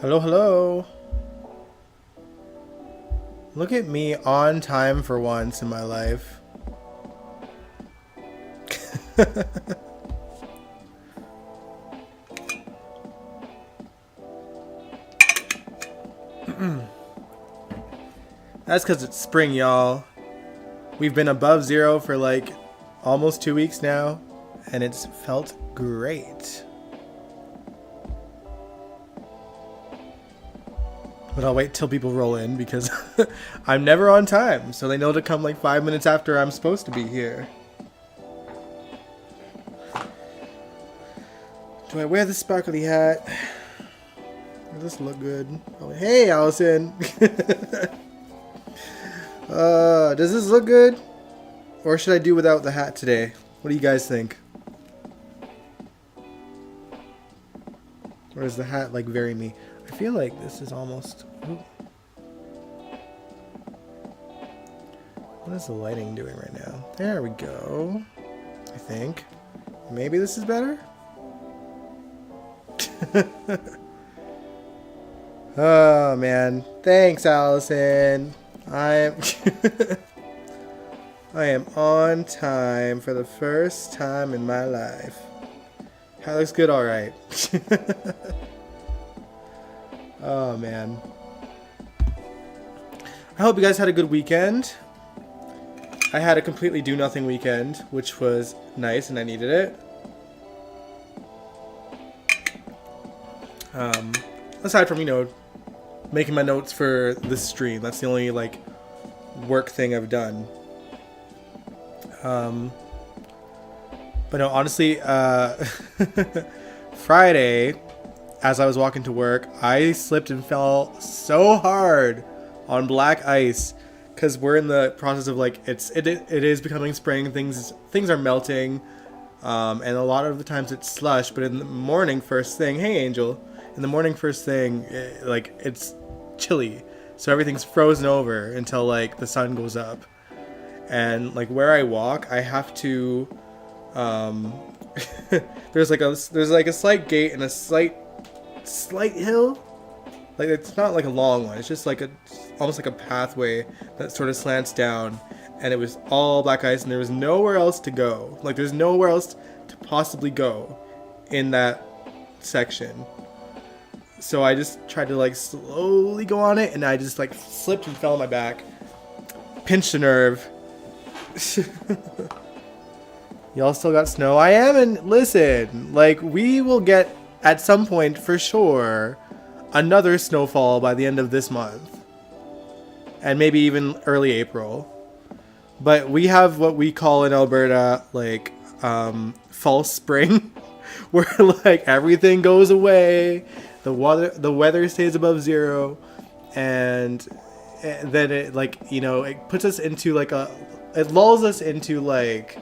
Hello, hello. Look at me on time for once in my life. That's because it's spring, y'all. We've been above zero for like almost 2 weeks now, and it's felt great. But I'll wait till people roll in because I'm never on time, so they know to come like 5 minutes after I'm supposed to be here. Do I wear the sparkly hat? Does this look good? Oh, hey, Allison. Does this look good? Or should I do without the hat today? What do you guys think? Or is the hat like very me? I feel like this is almost... Ooh. What is the lighting doing right now? There we go. I think. Maybe this is better? Oh man. Thanks, Allison. I am on time for the first time in my life. That looks good, alright. Oh man. I hope you guys had a good weekend. I had a completely do nothing weekend, which was nice and I needed it. Aside from, making my notes for this stream. That's the only like work thing I've done. But no, honestly, Friday, as I was walking to work, I slipped and fell so hard on black ice because we're in the process of like it is becoming spring. Things are melting, and a lot of the times it's slush. But in the morning, first thing, hey Angel, in the morning, first thing, it's chilly, so everything's frozen over until like the sun goes up. And like where I walk, I have to there's like a slight gate and a slight hill. Like it's not like a long one, it's just like almost like a pathway that sort of slants down, and it was all black ice and there was nowhere else to go. Like there's nowhere else to possibly go in that section. So I just tried to like slowly go on it, and I just like slipped and fell on my back. Pinched a nerve. Y'all still got snow? I am, and listen, like we will get at some point for sure another snowfall by the end of this month. And maybe even early April. But we have what we call in Alberta like false spring where like everything goes away. The weather stays above zero, and then it like it puts us into like it lulls us into like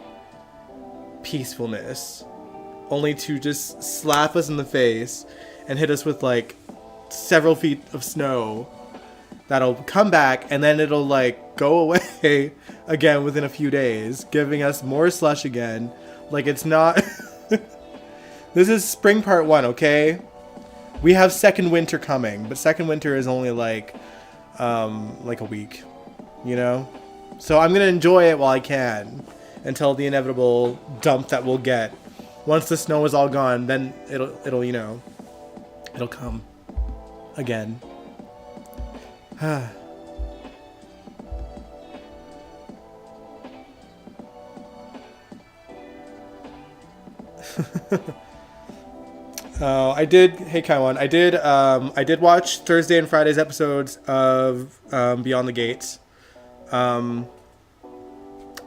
peacefulness, only to just slap us in the face and hit us with like several feet of snow that'll come back, and then it'll like go away again within a few days, giving us more slush again. Like it's not. This is spring part 1, okay? We have second winter coming, but second winter is only like a week, So I'm gonna enjoy it while I can until the inevitable dump that we'll get. Once the snow is all gone, then it'll come again. I did. Hey, Kaiwan. I did watch Thursday and Friday's episodes of Beyond the Gates. I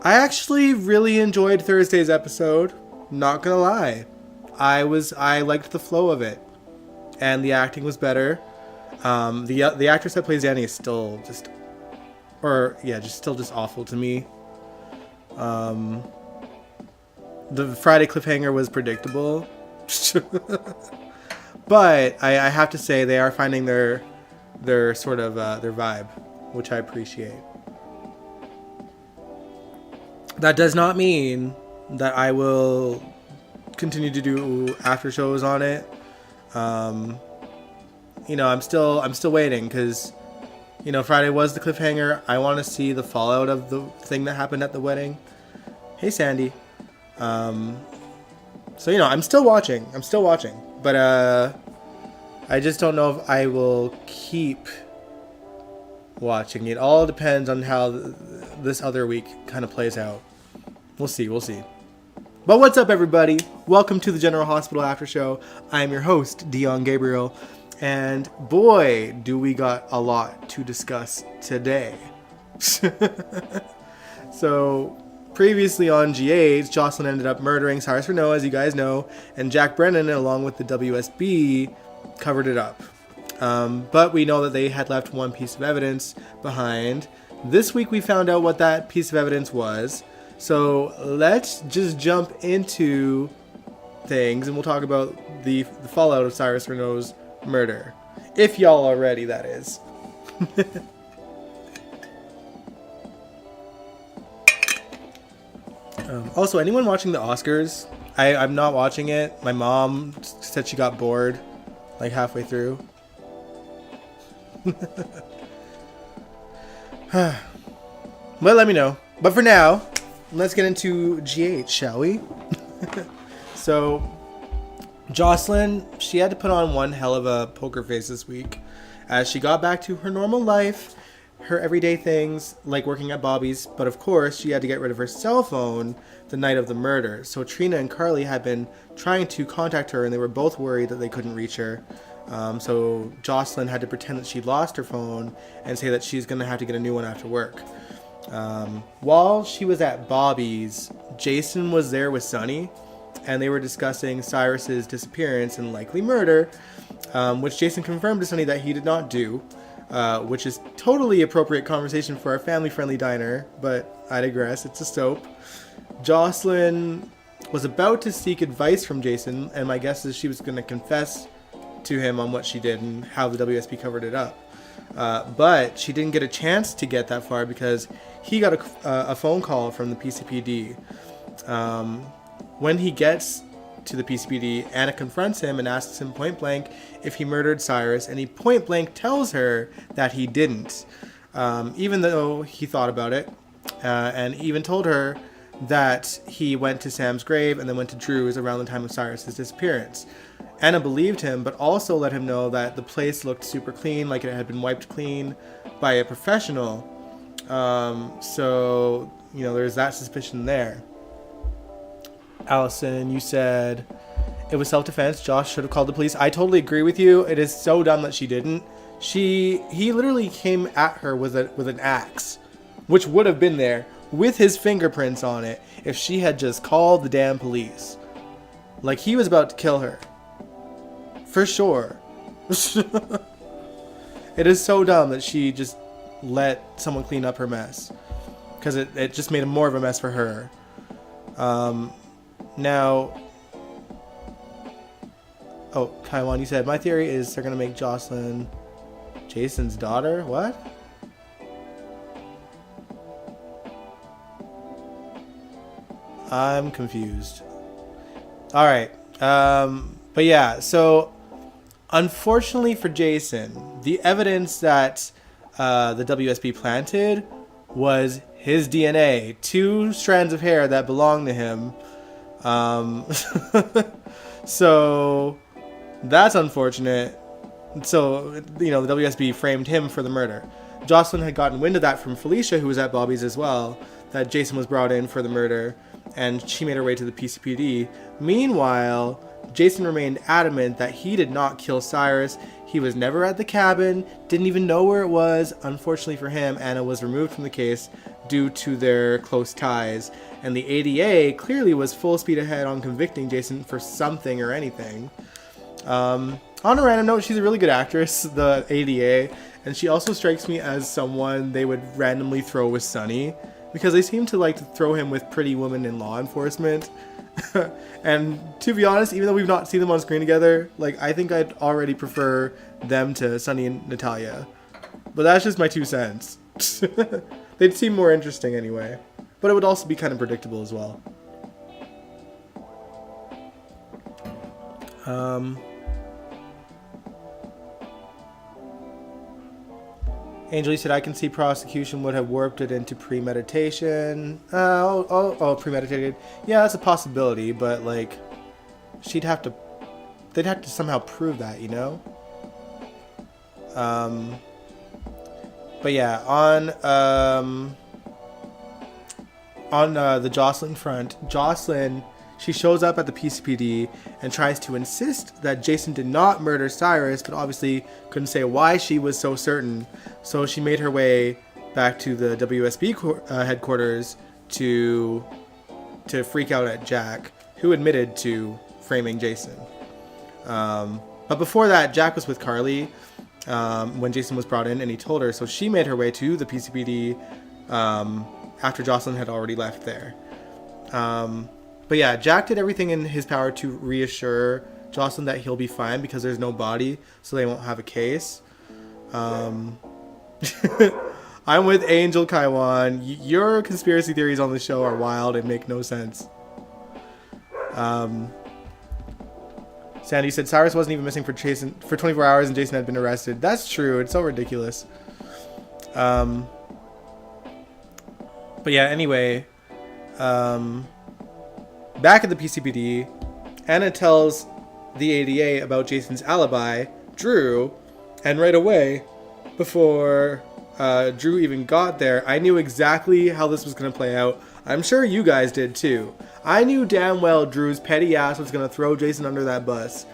actually really enjoyed Thursday's episode. Not gonna lie, I liked the flow of it, and the acting was better. The actress that plays Danny is still just awful to me. The Friday cliffhanger was predictable. But I have to say they are finding their sort of their vibe, which I appreciate. That does not mean that I will continue to do after shows on it. I'm still waiting because, Friday was the cliffhanger. I want to see the fallout of the thing that happened at the wedding. Hey, Sandy. So, I'm still watching. But I just don't know if I will keep watching. It all depends on how this other week kind of plays out. We'll see. But what's up, everybody? Welcome to the General Hospital After Show. I am your host, Dion Gabriel. And boy, do we got a lot to discuss today. So, previously on GH, Jocelyn ended up murdering Cyrus Renault, as you guys know, and Jack Brennan, along with the WSB, covered it up. But we know that they had left one piece of evidence behind. This week we found out what that piece of evidence was. So let's just jump into things, and we'll talk about the fallout of Cyrus Renault's murder. If y'all are ready, that is. Also, anyone watching the Oscars? I'm not watching it. My mom said she got bored like halfway through. Well, let me know. But for now, let's get into GH, shall we? So, Jocelyn, she had to put on one hell of a poker face this week as she got back to her normal life, her everyday things like working at Bobby's, but of course she had to get rid of her cell phone the night of the murder. So Trina and Carly had been trying to contact her, and they were both worried that they couldn't reach her. So Jocelyn had to pretend that she'd lost her phone and say that she's going to have to get a new one after work. While she was at Bobby's, Jason was there with Sunny, and they were discussing Cyrus's disappearance and likely murder, which Jason confirmed to Sunny that he did not do, which is totally appropriate conversation for a family-friendly diner, but I digress, it's a soap. Jocelyn was about to seek advice from Jason, and my guess is she was going to confess to him on what she did and how the WSB covered it up. But she didn't get a chance to get that far because he got a phone call from the PCPD. When he gets to the PCPD, Anna confronts him and asks him point blank if he murdered Cyrus, and he point blank tells her that he didn't, even though he thought about it, and even told her that he went to Sam's grave and then went to Drew's around the time of Cyrus's disappearance. Anna believed him, but also let him know that the place looked super clean, like it had been wiped clean by a professional. So, there's that suspicion there. Allison, you said it was self-defense. Josh should have called the police. I totally agree with you. It is so dumb that she didn't. He literally came at her with an axe, which would have been there with his fingerprints on it if she had just called the damn police. Like, he was about to kill her. For sure. It is so dumb that she just let someone clean up her mess, because it just made more of a mess for her. Now, Taiwan, you said, my theory is they're going to make Jocelyn Jason's daughter? What? I'm confused. Alright. But yeah, so unfortunately for Jason, the evidence that the WSB planted was his DNA. 2 strands of hair that belonged to him. So that's unfortunate. So, the WSB framed him for the murder. Jocelyn had gotten wind of that from Felicia, who was at Bobby's as well, that Jason was brought in for the murder, and she made her way to the PCPD. Meanwhile, Jason remained adamant that he did not kill Cyrus. He was never at the cabin, didn't even know where it was. Unfortunately for him, Anna was removed from the case due to their close ties, and the ADA clearly was full speed ahead on convicting Jason for something or anything. On a random note, she's a really good actress, the ADA, and she also strikes me as someone they would randomly throw with Sunny, because they seem to like to throw him with pretty women in law enforcement. And to be honest, even though we've not seen them on screen together, I think I'd already prefer them to Sunny and Natalia. But that's just my 2 cents. They'd seem more interesting anyway. But it would also be kind of predictable as well. Angel, you said I can see prosecution would have warped it into premeditation. Premeditated. Yeah, that's a possibility, but like, they'd have to somehow prove that, you know? But yeah, on the Jocelyn front, Jocelyn, she shows up at the PCPD and tries to insist that Jason did not murder Cyrus, but obviously couldn't say why she was so certain. So she made her way back to the WSB headquarters to freak out at Jack, who admitted to framing Jason. But before that, Jack was with Carly when Jason was brought in, and he told her. So she made her way to the PCPD after Jocelyn had already left there. But yeah, Jack did everything in his power to reassure Jocelyn that he'll be fine because there's no body, so they won't have a case. I'm with Angel Kaiwan. Your conspiracy theories on the show are wild and make no sense. Sandy said Cyrus wasn't even missing for 24 hours and Jason had been arrested. That's true. It's so ridiculous. But yeah, anyway, back at the PCPD, Anna tells the ADA about Jason's alibi, Drew, and right away, before Drew even got there, I knew exactly how this was going to play out. I'm sure you guys did too. I knew damn well Drew's petty ass was going to throw Jason under that bus.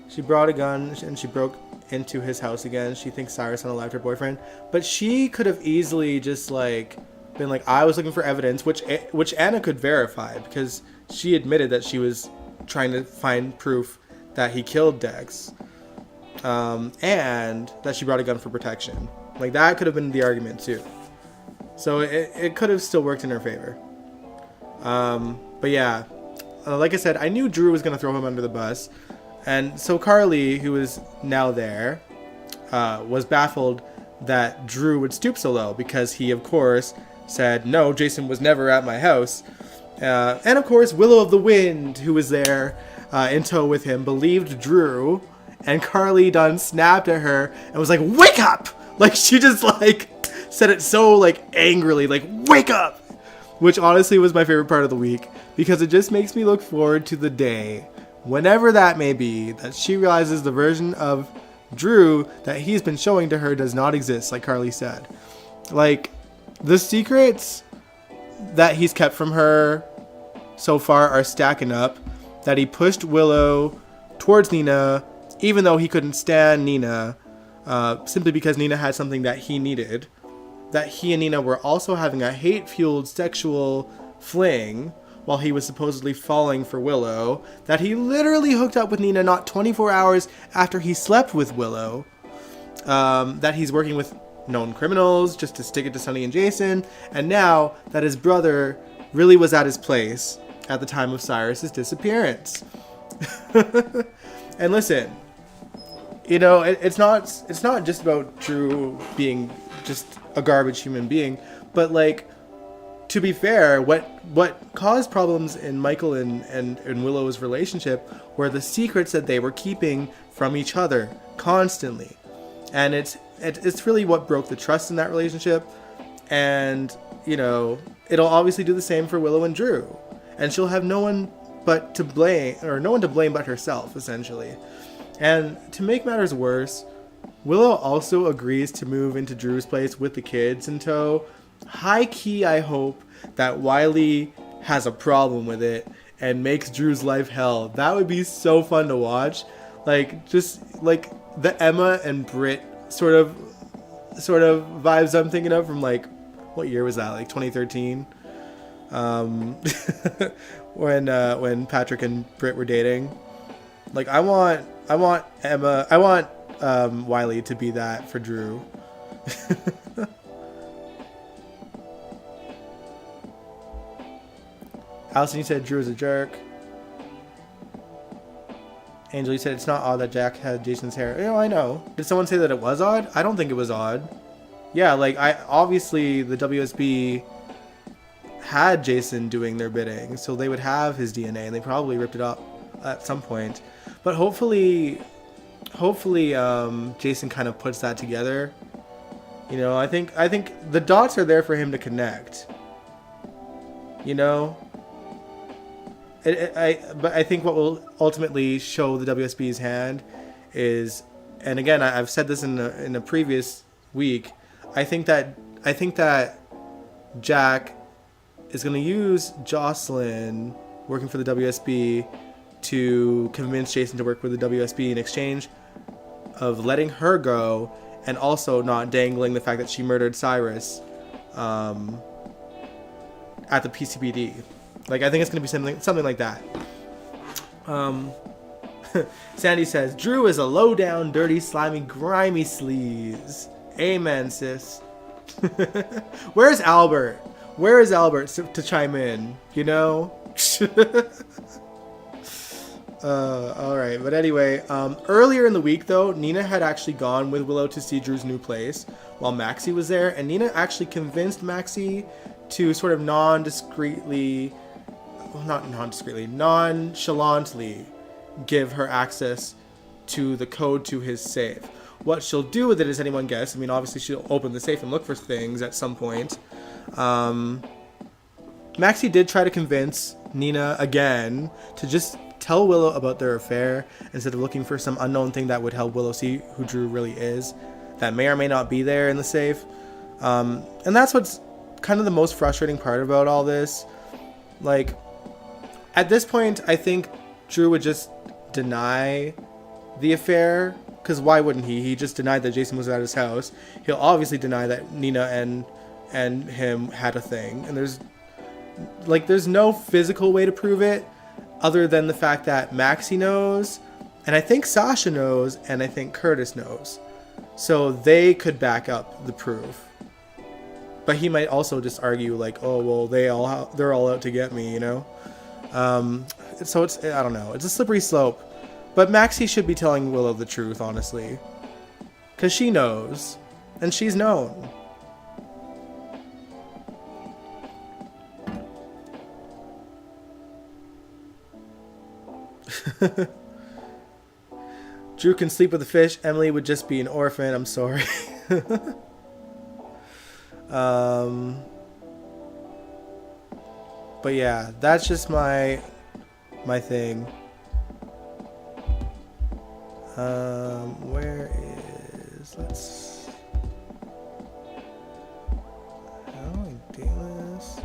She brought a gun and she broke into his house again. She thinks Cyrus unalived her boyfriend, but she could have easily just like been like, I was looking for evidence, which Anna could verify because she admitted that she was trying to find proof that he killed Dex, and that she brought a gun for protection. Like that could have been the argument too. So it could have still worked in her favor. But yeah, like I said, I knew Drew was gonna throw him under the bus. And so Carly, who is now there, was baffled that Drew would stoop so low because he, of course, said, no, Jason was never at my house. And, of course, Willow of the Wind, who was there in tow with him, believed Drew. And Carly done snapped at her and was like, wake up! Like, she just, like, said it so, like, angrily, like, wake up! Which, honestly, was my favorite part of the week because it just makes me look forward to the day, whenever that may be, that she realizes the version of Drew that he's been showing to her does not exist, like Carly said. Like, the secrets that he's kept from her so far are stacking up. That he pushed Willow towards Nina, even though he couldn't stand Nina, simply because Nina had something that he needed. That he and Nina were also having a hate-fueled sexual fling while he was supposedly falling for Willow, that he literally hooked up with Nina not 24 hours after he slept with Willow, that he's working with known criminals just to stick it to Sunny and Jason, and now that his brother really was at his place at the time of Cyrus's disappearance. And listen, you know, it's not just about Drew being just a garbage human being, but like, to be fair, what caused problems in Michael and Willow's relationship were the secrets that they were keeping from each other constantly. And it's really what broke the trust in that relationship. And, you know, it'll obviously do the same for Willow and Drew. And she'll have no one to blame but herself, essentially. And to make matters worse, Willow also agrees to move into Drew's place with the kids in tow. High key, I hope that Wiley has a problem with it and makes Drew's life hell. That would be so fun to watch. Like, just like the Emma and Britt sort of vibes I'm thinking of from, like, what year was that? Like 2013, when Patrick and Britt were dating. Like, I want Wiley to be that for Drew. Allison, you said Drew is a jerk. Angel, you said it's not odd that Jack had Jason's hair. You know, I know. Did someone say that it was odd? I don't think it was odd. Yeah, like, obviously the WSB had Jason doing their bidding, so they would have his DNA, and they probably ripped it up at some point. But hopefully, Jason kind of puts that together. You know, I think the dots are there for him to connect. You know, but I think what will ultimately show the WSB's hand is, and again, I've said this in a previous week. I think that Jack is going to use Jocelyn working for the WSB to convince Jason to work with the WSB in exchange of letting her go, and also not dangling the fact that she murdered Cyrus at the PCPD. Like, I think it's going to be something like that. Sandy says, Drew is a low-down, dirty, slimy, grimy sleaze. Amen, sis. Where's Albert? Where is Albert to chime in? You know? Alright, but anyway, earlier in the week, though, Nina had actually gone with Willow to see Drew's new place while Maxie was there, and Nina actually convinced Maxie to sort of nonchalantly give her access to the code to his safe. What she'll do with it is anyone guess. I mean, obviously she'll open the safe and look for things at some point. Maxie did try to convince Nina again to just tell Willow about their affair instead of looking for some unknown thing that would help Willow see who Drew really is, that may or may not be there in the safe. And that's what's kind of the most frustrating part about all this. Like, at this point, I think Drew would just deny the affair, because why wouldn't he? He just denied that Jason was at his house. He'll obviously deny that Nina and him had a thing, and there's no physical way to prove it other than the fact that Maxie knows, and I think Sasha knows, and I think Curtis knows. So they could back up the proof. But he might also just argue like, oh, well, they're all out to get me, you know? So it's, I don't know. It's a slippery slope. But Maxie should be telling Willow the truth, honestly. Because she knows. And she's known. Drew can sleep with a fish. Emily would just be an orphan. I'm sorry. But yeah, that's just my thing. Where is, how do I do this?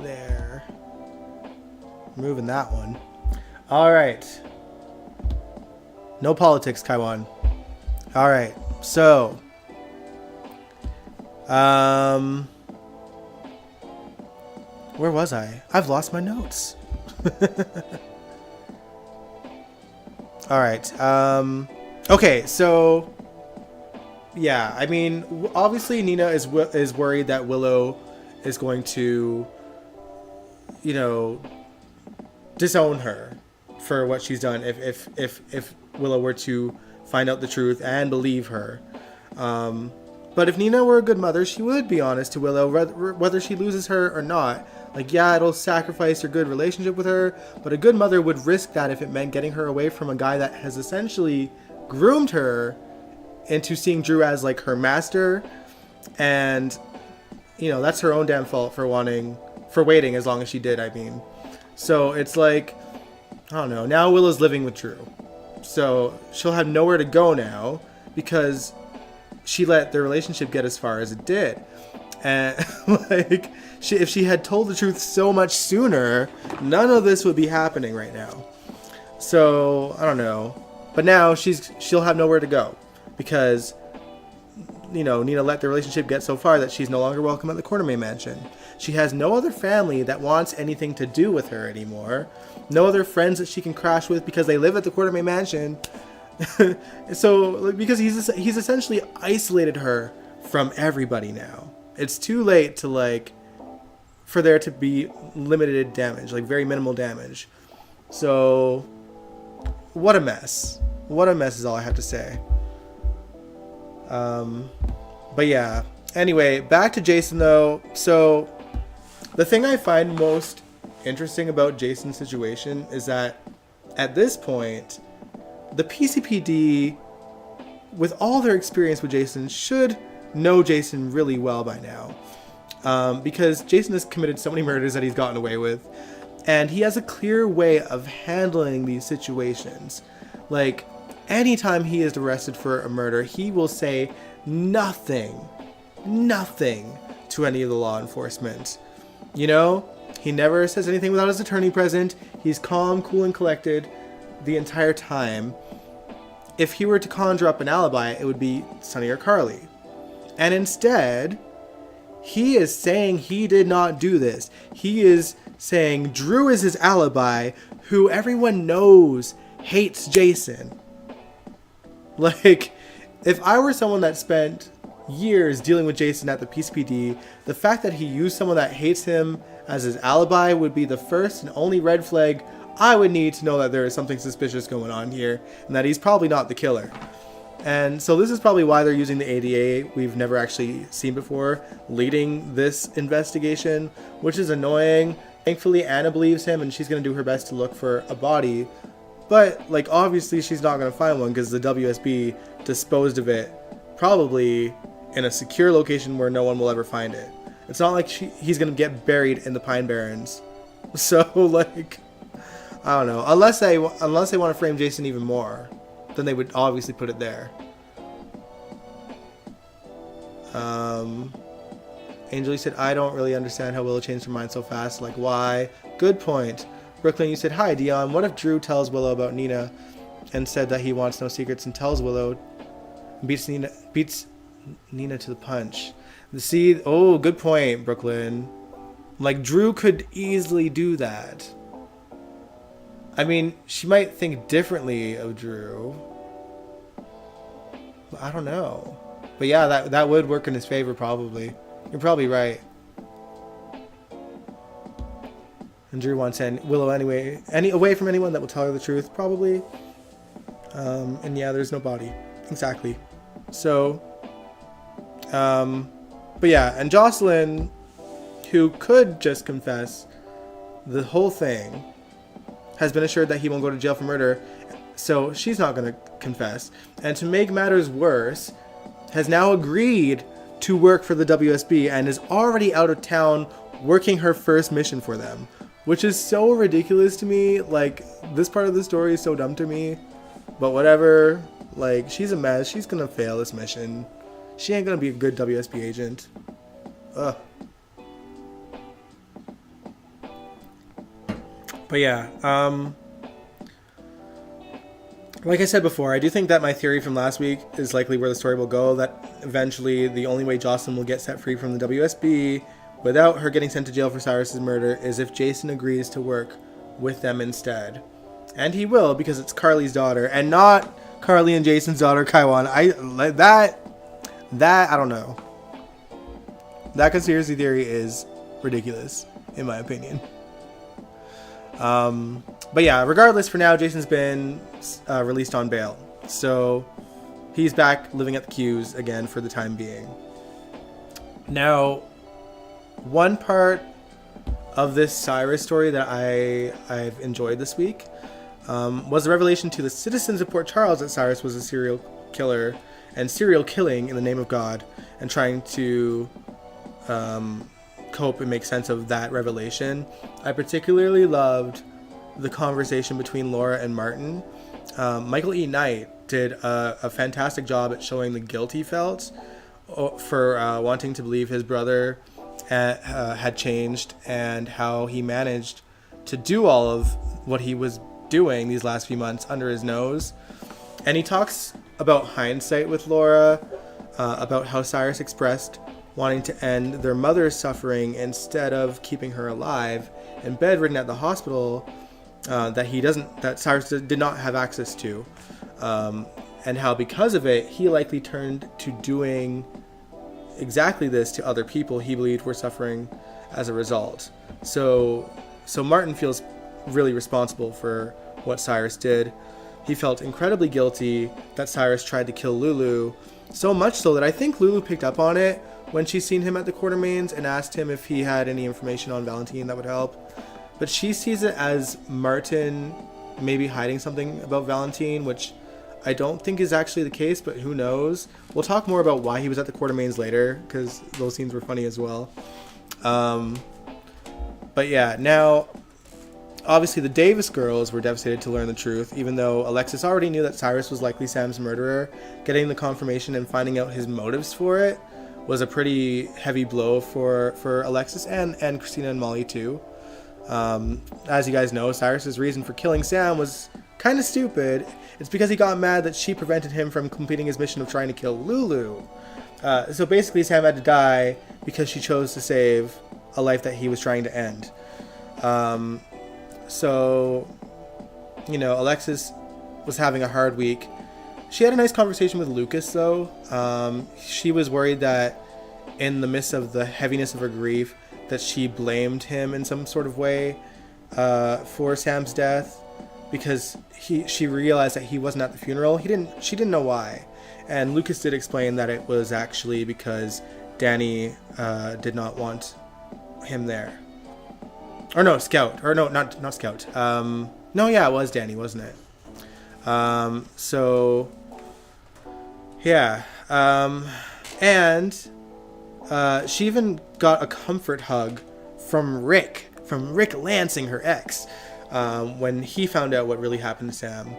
There. Moving that one. All right. No politics, Kaiwan. All right. So, where was I? I've lost my notes. All right. Okay. So, yeah. I mean, obviously, Nina is worried that Willow is going to, you know, disown her for what she's done if Willow were to find out the truth and believe her. But if Nina were a good mother, she would be honest to Willow, whether she loses her or not. Like, yeah, it'll sacrifice her good relationship with her, but a good mother would risk that if it meant getting her away from a guy that has essentially groomed her into seeing Drew as, like, her master. And, you know, that's her own damn fault for waiting as long as she did, I mean. So it's like, I don't know, now Willow's living with Drew. So she'll have nowhere to go now because she let their relationship get as far as it did. And like, if she had told the truth so much sooner, none of this would be happening right now. So I don't know, but now she'll have nowhere to go because, you know, Nina let the relationship get so far that she's no longer welcome at the Quartermain Mansion. She has no other family that wants anything to do with her anymore. No other friends that she can crash with because they live at the Quartermain Mansion. So because he's essentially isolated her from everybody now. It's too late to, like, for there to be limited damage, like very minimal damage. So what a mess. What a mess is all I have to say. But yeah. Anyway, back to Jason though. So the thing I find most interesting about Jason's situation is that at this point, the PCPD, with all their experience with Jason, should know Jason really well by now. Because Jason has committed so many murders that he's gotten away with. And he has a clear way of handling these situations. Like, anytime he is arrested for a murder, he will say nothing to any of the law enforcement. You know, he never says anything without his attorney present. He's calm, cool, and collected the entire time. If he were to conjure up an alibi, it would be Sonny or Carly. And instead, he is saying he did not do this. He is saying Drew is his alibi, who everyone knows hates Jason. Like, if I were someone that spent years dealing with Jason at the PCPD, the fact that he used someone that hates him as his alibi would be the first and only red flag I would need to know that there is something suspicious going on here, and that he's probably not the killer. And so this is probably why they're using the ADA we've never actually seen before leading this investigation, which is annoying. Thankfully, Anna believes him, and she's going to do her best to look for a body. But, like, obviously she's not going to find one because the WSB disposed of it probably in a secure location where no one will ever find it. It's not like he's going to get buried in the Pine Barrens. So, like, I don't know. Unless they want to frame Jason even more, then they would obviously put it there. Angel, you said, I don't really understand how Willow changed her mind so fast. Like, why? Good point. Brooklyn, you said, hi, Dion. What if Drew tells Willow about Nina and said that he wants no secrets and tells Willow, beats Nina to the punch? See, oh, good point, Brooklyn. Like, Drew could easily do that. I mean, she might think differently of Drew. But I don't know. But yeah, that would work in his favor, probably. You're probably right. And Drew wants Willow away from anyone that will tell her the truth, probably. And yeah, there's no body. Exactly. So, but yeah, and Jocelyn, who could just confess the whole thing, has been assured that he won't go to jail for murder, so she's not going to confess. And to make matters worse, has now agreed to work for the WSB and is already out of town working her first mission for them, which is so ridiculous to me. Like, this part of the story is so dumb to me, but whatever. Like, she's a mess. She's going to fail this mission. She ain't going to be a good WSB agent. Ugh. But yeah, like I said before, I do think that my theory from last week is likely where the story will go, that eventually the only way Jocelyn will get set free from the WSB without her getting sent to jail for Cyrus's murder is if Jason agrees to work with them instead. And he will, because it's Carly's daughter and not Carly and Jason's daughter, Kaiwan. That I don't know. That conspiracy theory is ridiculous, in my opinion. But yeah, regardless, for now, Jason's been released on bail. So he's back living at the Q's again for the time being. Now, one part of this Cyrus story that I've enjoyed this week was the revelation to the citizens of Port Charles that Cyrus was a serial killer and serial killing in the name of God, and trying to cope and make sense of that revelation. I particularly loved the conversation between Laura and Martin. Michael E. Knight did a fantastic job at showing the guilt he felt for wanting to believe his brother had changed, and how he managed to do all of what he was doing these last few months under his nose. And he talks about hindsight with Laura, about how Cyrus expressed wanting to end their mother's suffering instead of keeping her alive and bedridden at the hospital, that Cyrus did not have access to, and how because of it he likely turned to doing exactly this to other people he believed were suffering as a result. So Martin feels really responsible for what Cyrus did. He felt incredibly guilty that Cyrus tried to kill Lulu, so much so that I think Lulu picked up on it when she seen him at the Quartermains and asked him if he had any information on Valentine that would help. but she sees it as Martin maybe hiding something about Valentine, which I don't think is actually the case, but who knows. We'll talk more about why he was at the Quartermaines later, because those scenes were funny as well. But yeah, now obviously the Davis girls were devastated to learn the truth, even though Alexis already knew that Cyrus was likely Sam's murderer. Getting the confirmation and finding out his motives for it was a pretty heavy blow for Alexis and Christina and Molly too. As you guys know, Cyrus's reason for killing Sam was kind of stupid. It's because he got mad that she prevented him from completing his mission of trying to kill Lulu. So basically Sam had to die because she chose to save a life that he was trying to end. So, you know, Alexis was having a hard week. She had a nice conversation with Lucas, though. She was worried that in the midst of the heaviness of her grief, that she blamed him in some sort of way for Sam's death, because she realized that he wasn't at the funeral. She didn't know why. And Lucas did explain that it was actually because Danny did not want him there. Or no, Scout. Or no, not Scout. No, yeah, it was Danny, wasn't it? So, yeah. And she even got a comfort hug from Rick Lansing, her ex, when he found out what really happened to Sam.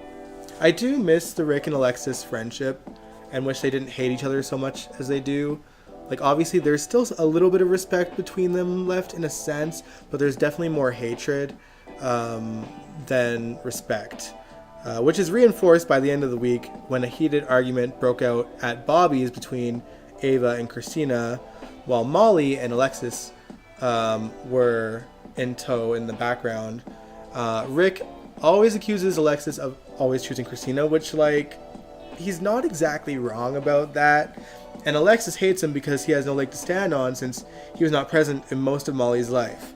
I do miss the Rick and Alexis friendship and wish they didn't hate each other so much as they do. Like, obviously, there's still a little bit of respect between them left in a sense, but there's definitely more hatred than respect, which is reinforced by the end of the week when a heated argument broke out at Bobby's between Ava and Christina, while Molly and Alexis were in tow in the background. Rick always accuses Alexis of always choosing Christina, which, like, he's not exactly wrong about that. And Alexis hates him because he has no leg to stand on since he was not present in most of Molly's life.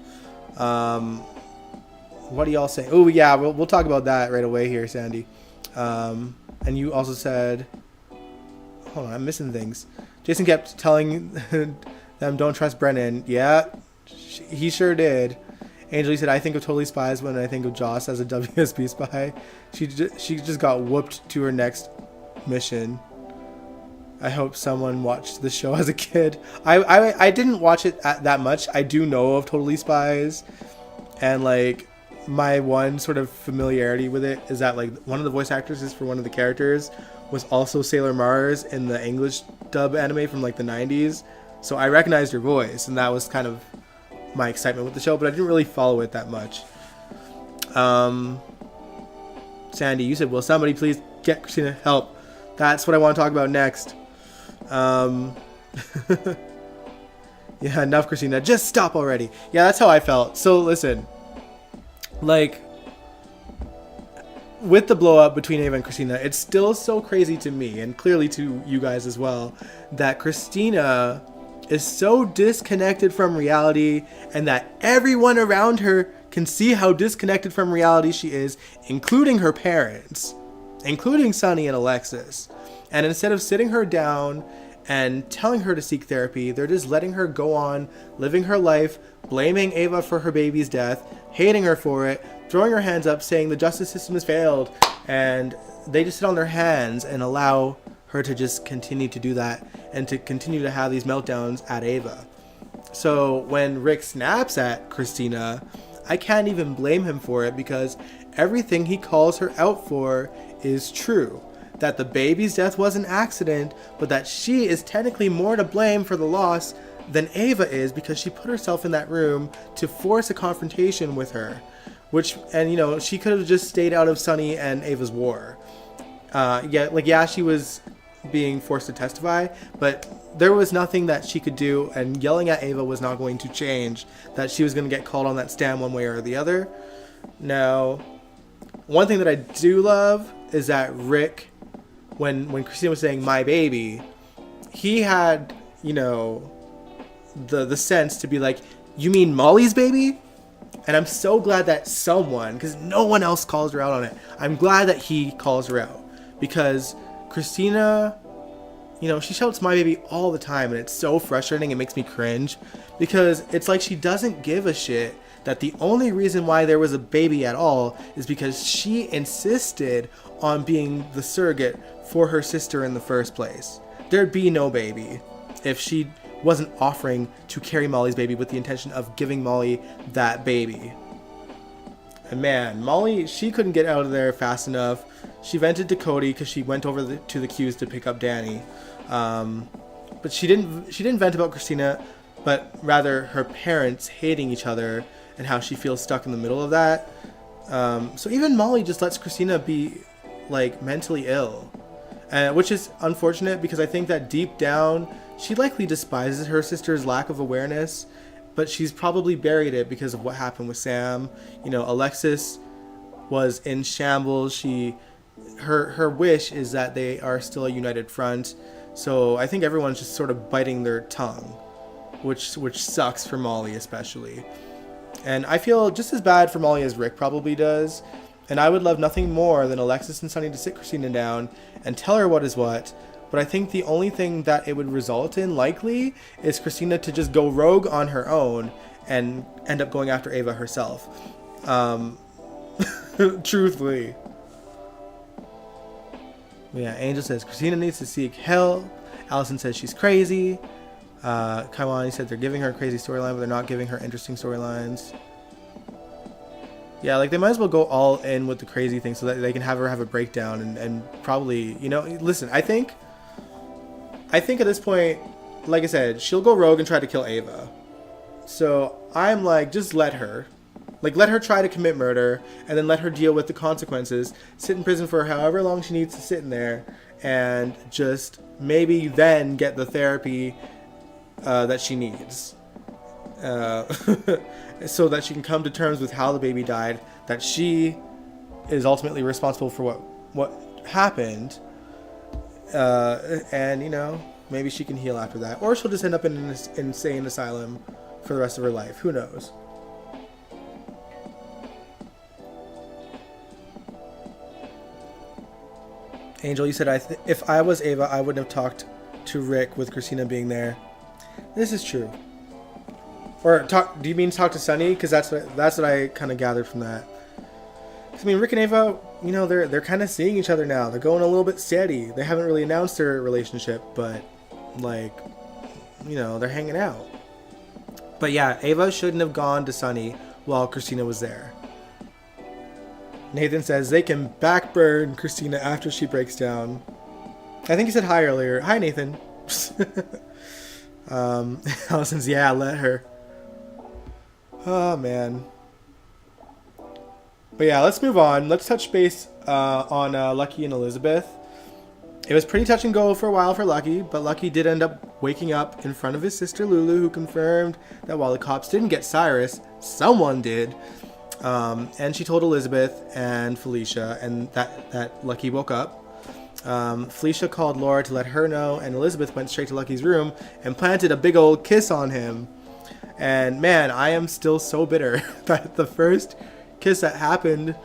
What do y'all say? Oh, yeah, we'll talk about that right away here, Sandy. And you also said... Hold on, I'm missing things. Jason kept telling them, don't trust Brennan. Yeah, he sure did. Angeli said, I think of Totally Spies when I think of Joss as a WSB spy. She just got whooped to her next mission. I hope someone watched the show as a kid. I didn't watch it that much. I do know of Totally Spies, and like my one sort of familiarity with it is that like one of the voice actors for one of the characters was also Sailor Mars in the English dub anime from like the 90s. So I recognized her voice, and that was kind of my excitement with the show, but I didn't really follow it that much. Sandy, you said, will somebody please get Christina help? That's what I want to talk about next. Yeah, enough, Christina. Just stop already. Yeah, that's how I felt. So listen, like, with the blow up between Ava and Christina, it's still so crazy to me, and clearly to you guys as well, that Christina is so disconnected from reality, and that everyone around her can see how disconnected from reality she is, including her parents, including Sunny and Alexis. And instead of sitting her down and telling her to seek therapy, they're just letting her go on living her life, blaming Ava for her baby's death, hating her for it, throwing her hands up, saying the justice system has failed, and they just sit on their hands and allow her to just continue to do that and to continue to have these meltdowns at Ava. So when Rick snaps at Christina, I can't even blame him for it, because everything he calls her out for is true. That the baby's death was an accident, but that she is technically more to blame for the loss than Ava is, because she put herself in that room to force a confrontation with her. And you know, she could have just stayed out of Sunny and Ava's war. She was being forced to testify, but there was nothing that she could do, and yelling at Ava was not going to change that she was going to get called on that stand one way or the other. Now, one thing that I do love is that Rick, when Christina was saying my baby, he had, you know, the sense to be like, you mean Molly's baby? And I'm so glad that someone, because no one else calls her out on it, I'm glad that he calls her out, because Christina, you know, she shouts my baby all the time, and it's so frustrating. It makes me cringe, because it's like she doesn't give a shit that the only reason why there was a baby at all is because she insisted on being the surrogate for her sister in the first place. There'd be no baby if she wasn't offering to carry Molly's baby with the intention of giving Molly that baby. And man, Molly, she couldn't get out of there fast enough. She vented to Cody because she went over to the queues to pick up Danny. But she didn't vent about Christina, but rather her parents hating each other and how she feels stuck in the middle of that. So even Molly just lets Christina be like mentally ill, which is unfortunate because I think that deep down she likely despises her sister's lack of awareness, but she's probably buried it because of what happened with Sam. You know, Alexis was in shambles. Her wish is that they are still a united front. So I think everyone's just sort of biting their tongue, which sucks for Molly especially. And I feel just as bad for Molly as Rick probably does. And I would love nothing more than Alexis and Sunny to sit Christina down and tell her what is what. But I think the only thing that it would result in, likely, is Christina to just go rogue on her own and end up going after Ava herself. Truthfully. Yeah, Angel says Christina needs to seek help. Allison says she's crazy. Kaiwani said they're giving her a crazy storyline, but they're not giving her interesting storylines. Yeah, like they might as well go all in with the crazy thing so that they can have her have a breakdown and probably, you know, listen, I think at this point, like I said, she'll go rogue and try to kill Ava. So I'm like, just let her. Like, let her try to commit murder and then let her deal with the consequences. Sit in prison for however long she needs to sit in there and just maybe then get the therapy that she needs. So that she can come to terms with how the baby died, that she is ultimately responsible for what happened. And, you know, maybe she can heal after that. Or she'll just end up in an insane asylum for the rest of her life. Who knows? Angel, you said if I was Ava, I wouldn't have talked to Rick with Christina being there. This is true. Or do you mean talk to Sunny? Because that's what I kind of gathered from that. I mean, Rick and Ava, you know, they're kind of seeing each other now. They're going a little bit steady. They haven't really announced their relationship, but like, you know, they're hanging out. But yeah, Ava shouldn't have gone to Sunny while Christina was there. Nathan says they can backburn Christina after she breaks down. I think he said hi earlier. Hi, Nathan. Allison's, yeah, let her. Oh, man. But yeah, let's move on. Let's touch base on Lucky and Elizabeth. It was pretty touch and go for a while for Lucky, but Lucky did end up waking up in front of his sister Lulu, who confirmed that while the cops didn't get Cyrus, someone did. And she told Elizabeth and Felicia, and that Lucky woke up. Felicia called Laura to let her know, and Elizabeth went straight to Lucky's room and planted a big old kiss on him. And man, I am still so bitter that the first kiss that happened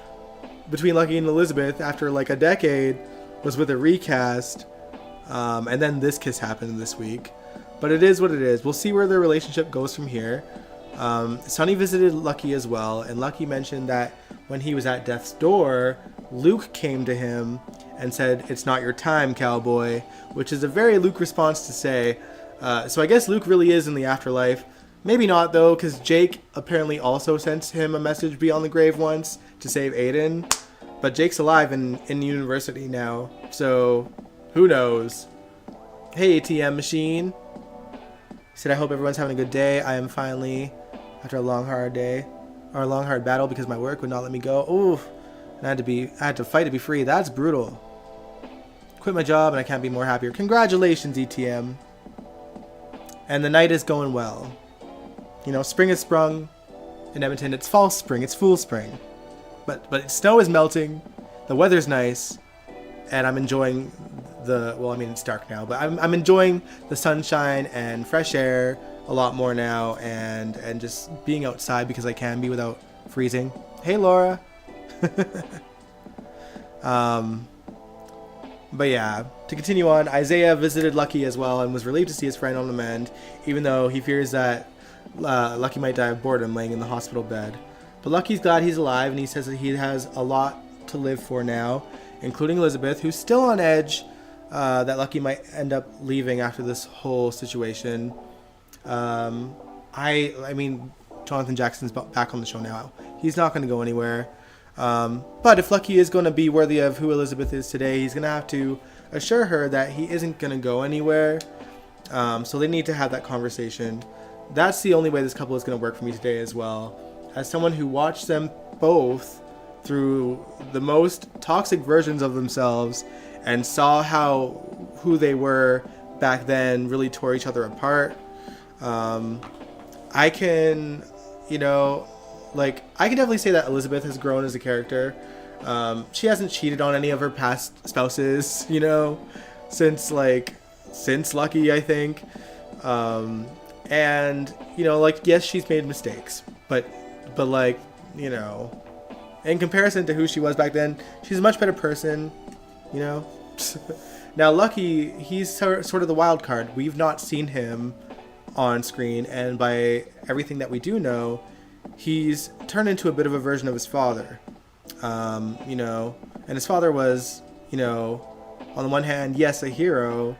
between Lucky and Elizabeth after like a decade was with a recast. And then this kiss happened this week. But it is what it is. We'll see where their relationship goes from here. Sunny visited Lucky as well, and Lucky mentioned that when he was at death's door, Luke came to him and said, "It's not your time, cowboy," which is a very Luke response to say. So I guess Luke really is in the afterlife. Maybe not, though, because Jake apparently also sent him a message beyond the grave once to save Aiden. But Jake's alive in university now, so who knows? Hey, ATM machine. He said, "I hope everyone's having a good day. I am finally, after a long, hard day, or a long, hard battle because my work would not let me go. Ooh, and I had to fight to be free. That's brutal. Quit my job and I can't be more happier. Congratulations, ETM. And the night is going well. You know, spring has sprung in Edmonton. It's false spring. It's fool spring. But snow is melting. The weather's nice. And I'm enjoying it's dark now, but I'm enjoying the sunshine and fresh air a lot more now, and just being outside because I can be without freezing. Hey, Laura. But yeah, to continue on, Isaiah visited Lucky as well and was relieved to see his friend on the mend, even though he fears that Lucky might die of boredom laying in the hospital bed. But Lucky's glad he's alive, and he says that he has a lot to live for now, including Elizabeth, who's still on edge that Lucky might end up leaving after this whole situation. I mean, Jonathan Jackson's back on the show now. He's not going to go anywhere. But if Lucky is going to be worthy of who Elizabeth is today, he's going to have to assure her that he isn't going to go anywhere. So they need to have that conversation. That's the only way this couple is going to work for me today as well. As someone who watched them both through the most toxic versions of themselves and saw how who they were back then really tore each other apart, I can, I can definitely say that Elizabeth has grown as a character. She hasn't cheated on any of her past spouses, since Lucky, I think. And, yes, she's made mistakes, but in comparison to who she was back then, she's a much better person, Now, Lucky, he's sort of the wild card. We've not seen him on screen, and by everything that we do know, he's turned into a bit of a version of his father. And his father was, on the one hand, yes, a hero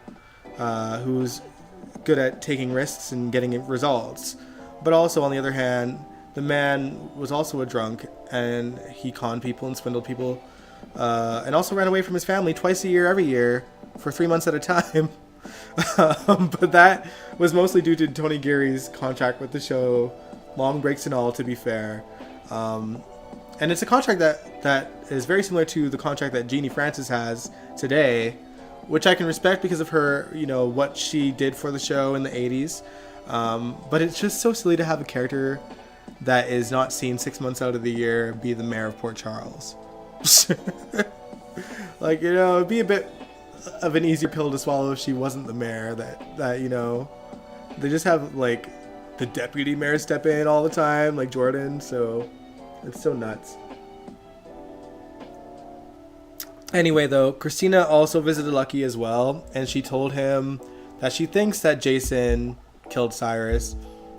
who's good at taking risks and getting results, but also on the other hand, the man was also a drunk, and he conned people and swindled people, and also ran away from his family twice a year, every year, for 3 months at a time. But that was mostly due to Tony Geary's contract with the show, long breaks and all, to be fair. And it's a contract that is very similar to the contract that Jeannie Francis has today, which I can respect because of her, what she did for the show in the 80s. But it's just so silly to have a character that is not seen 6 months out of the year be the mayor of Port Charles. It'd be a bit of an easier pill to swallow if she wasn't the mayor. That they just have the deputy mayor step in all the time, like Jordan. So it's so nuts. Anyway, though, Christina also visited Lucky as well, and she told him that she thinks that Jason killed Cyrus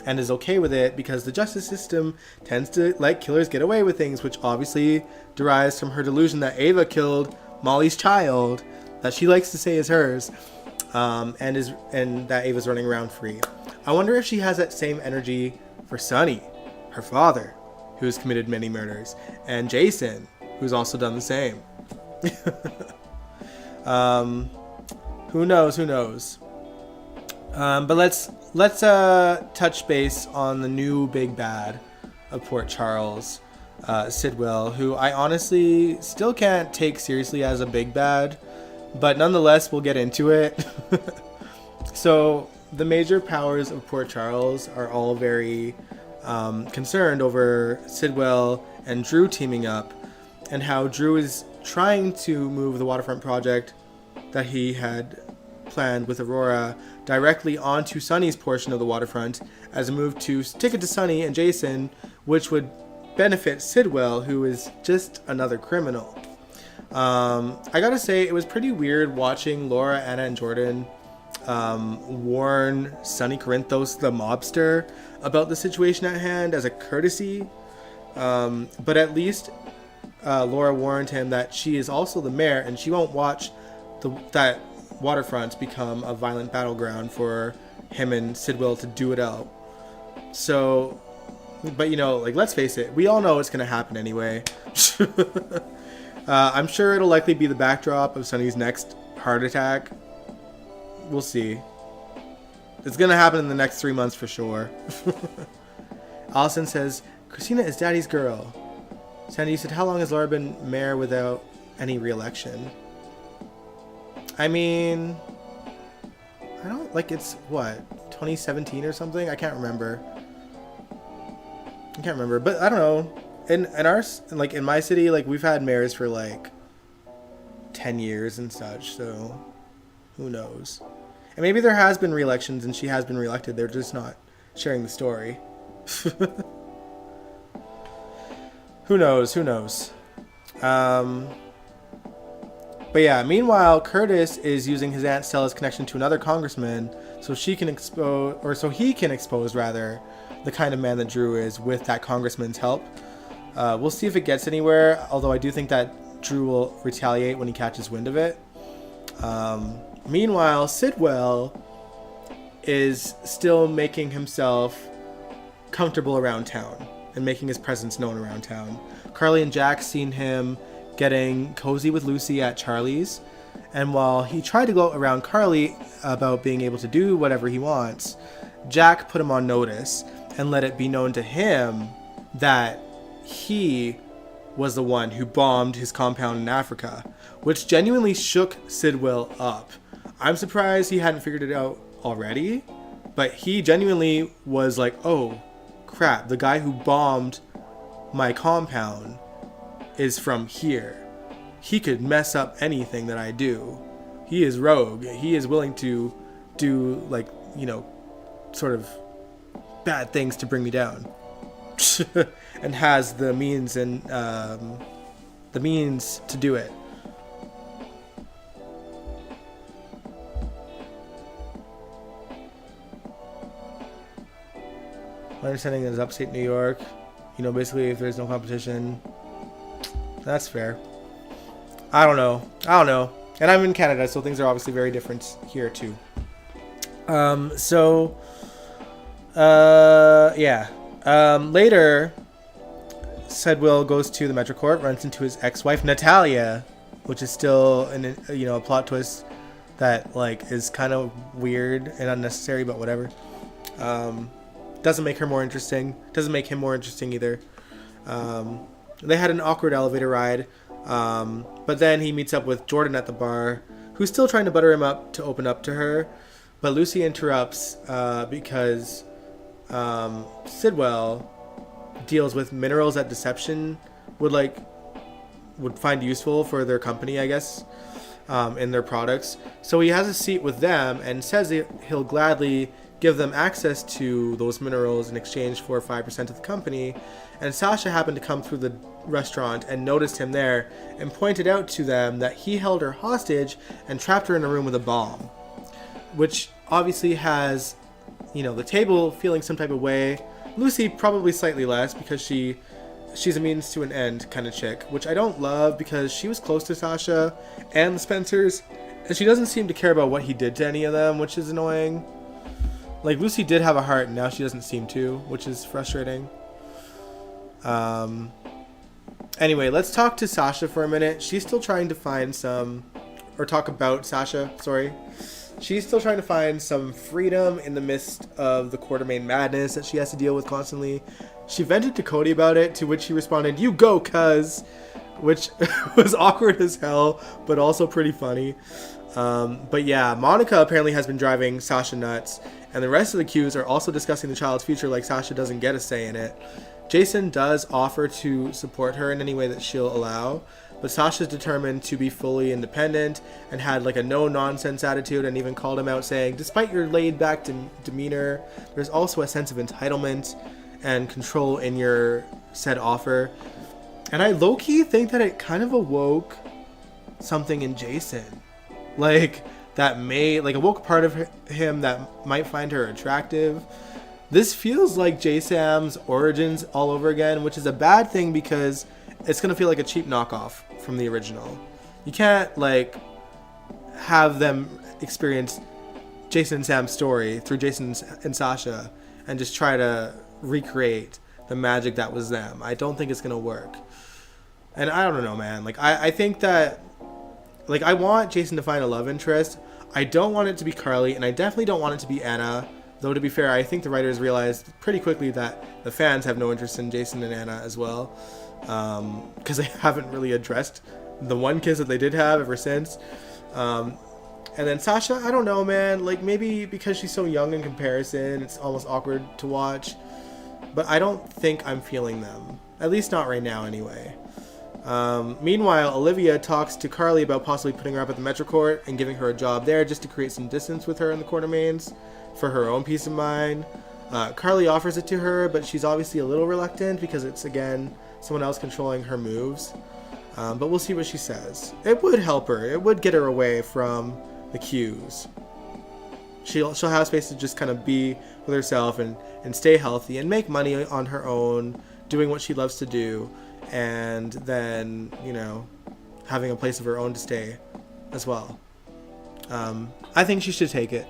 and is okay with it because the justice system tends to let killers get away with things, which obviously derives from her delusion that Ava killed Molly's child, that she likes to say is hers, and that Ava's running around free. I wonder if she has that same energy for Sonny, her father, who's committed many murders, and Jason, who's also done the same. Who knows? But let's touch base on the new big bad of Port Charles, Sidwell, who I honestly still can't take seriously as a big bad, but nonetheless we'll get into it. So the major powers of Port Charles are all very concerned over Sidwell and Drew teaming up, and how Drew is trying to move the waterfront project that he had planned with Aurora directly onto Sonny's portion of the waterfront as a move to stick it to Sonny and Jason, which would benefit Sidwell, who is just another criminal. I gotta say, it was pretty weird watching Laura, Anna, and Jordan warn Sonny Corinthos, the mobster, about the situation at hand as a courtesy. But at least Laura warned him that she is also the mayor and she won't watch that waterfront become a violent battleground for him and Sidwell to do it out. So, but let's face it, we all know it's going to happen anyway. I'm sure it'll likely be the backdrop of Sonny's next heart attack. We'll see. It's going to happen in the next 3 months for sure. Allison says, Christina is daddy's girl. Sandy said, how long has Laura been mayor without any re-election? I mean, I don't, it's what, 2017 or something? I can't remember. But I don't know. In my city, we've had mayors for 10 years and such, so who knows? And maybe there has been re-elections and she has been re-elected. They're just not sharing the story. Who knows? But yeah, meanwhile, Curtis is using his Aunt Stella's connection to another congressman so she can expose, or so he can expose rather, the kind of man that Drew is with that congressman's help. We'll see if it gets anywhere, although I do think that Drew will retaliate when he catches wind of it. Meanwhile, Sidwell is still making himself comfortable around town and making his presence known around town. Carly and Jack seen him getting cozy with Lucy at Charlie's, and while he tried to go around Carly about being able to do whatever he wants, Jack put him on notice and let it be known to him that he was the one who bombed his compound in Africa, which genuinely shook Sidwell up. I'm surprised he hadn't figured it out already, but he genuinely was like, oh crap, the guy who bombed my compound is from here. He could mess up anything that I do. He is rogue. He is willing to do, like, you know, sort of bad things to bring me down. And has the means and the means to do it. My understanding is upstate New York, you know, basically if there's no competition, that's fair. I don't know. And I'm in Canada, so things are obviously very different here too. Later, Sidwell goes to the Metro Court, runs into his ex-wife Natalia, which is still a plot twist that like is kind of weird and unnecessary, but whatever. Doesn't make her more interesting. Doesn't make him more interesting either. They had an awkward elevator ride, but then he meets up with Jordan at the bar, who's still trying to butter him up to open up to her. But Lucy interrupts because Sidwell deals with minerals that Deception would find useful for their company, I guess, in their products. So he has a seat with them and says he'll gladly give them access to those minerals in exchange for 5% of the company. And Sasha happened to come through the restaurant and noticed him there and pointed out to them that he held her hostage and trapped her in a room with a bomb, which obviously has, the table feeling some type of way. Lucy probably slightly less because she's a means to an end kind of chick, which I don't love because she was close to Sasha and the Spencers, and she doesn't seem to care about what he did to any of them, which is annoying. Like, Lucy did have a heart, and now she doesn't seem to, which is frustrating. Anyway, let's talk to Sasha for a minute. She's still trying to find talk about Sasha, sorry. She's still trying to find some freedom in the midst of the Quartermain madness that she has to deal with constantly. She vented to Cody about it, to which he responded, "You go, cuz," which was awkward as hell, but also pretty funny. But yeah, Monica apparently has been driving Sasha nuts, and the rest of the Qs are also discussing the child's future like Sasha doesn't get a say in it. Jason does offer to support her in any way that she'll allow, but Sasha's determined to be fully independent and had like a no-nonsense attitude and even called him out saying, despite your laid-back demeanor, there's also a sense of entitlement and control in your said offer. And I low-key think that it kind of awoke something in Jason. Awoke part of him that might find her attractive. This feels like J-Sam's origins all over again, which is a bad thing because it's going to feel like a cheap knockoff from the original. You can't, have them experience Jason and Sam's story through Jason and Sasha and just try to recreate the magic that was them. I don't think it's going to work. And I don't know, man. I think that, I want Jason to find a love interest. I don't want it to be Carly, and I definitely don't want it to be Anna. Though, to be fair, I think the writers realized pretty quickly that the fans have no interest in Jason and Anna as well. Because they haven't really addressed the one kiss that they did have ever since. And then Sasha, I don't know, man. Maybe because she's so young in comparison, it's almost awkward to watch. But I don't think I'm feeling them. At least not right now, anyway. Meanwhile, Olivia talks to Carly about possibly putting her up at the Metro Court and giving her a job there just to create some distance with her in the Quartermains for her own peace of mind. Carly offers it to her, but she's obviously a little reluctant because it's, again, someone else controlling her moves. But we'll see what she says. It would help her. It would get her away from the Qs. she'll have space to just kind of be with herself and stay healthy and make money on her own, doing what she loves to do, and then, you know, having a place of her own to stay as well. I think she should take it.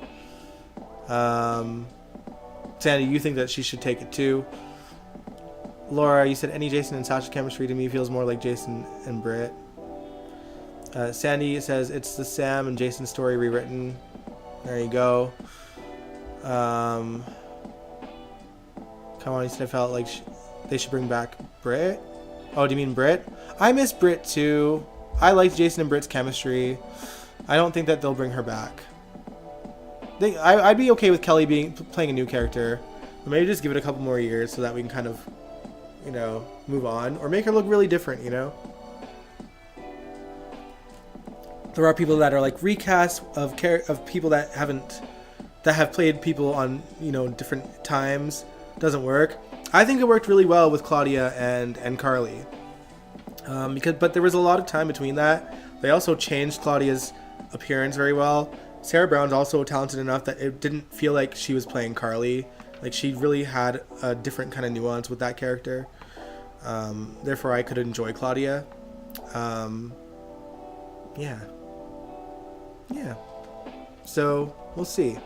Sandy, you think that she should take it too? Laura, you said any Jason and Sasha chemistry to me feels more like Jason and Britt. Sandy says it's the Sam and Jason story rewritten. There you go. Come on, you said I felt like they should bring back Britt. Oh, do you mean Britt? I miss Britt too. I liked Jason and Britt's chemistry. I don't think that they'll bring her back. I'd be okay with Kelly playing a new character, but maybe just give it a couple more years so that we can kind of, you know, move on, or make her look really different, you know. There are people that are like recasts of people that have played people on, you know, different times. Doesn't work. I think it worked really well with Claudia and Carly, but there was a lot of time between that. They also changed Claudia's appearance very well. Sarah Brown's also talented enough that it didn't feel like she was playing Carly. Like, she really had a different kind of nuance with that character. Therefore, I could enjoy Claudia. Yeah. So, we'll see.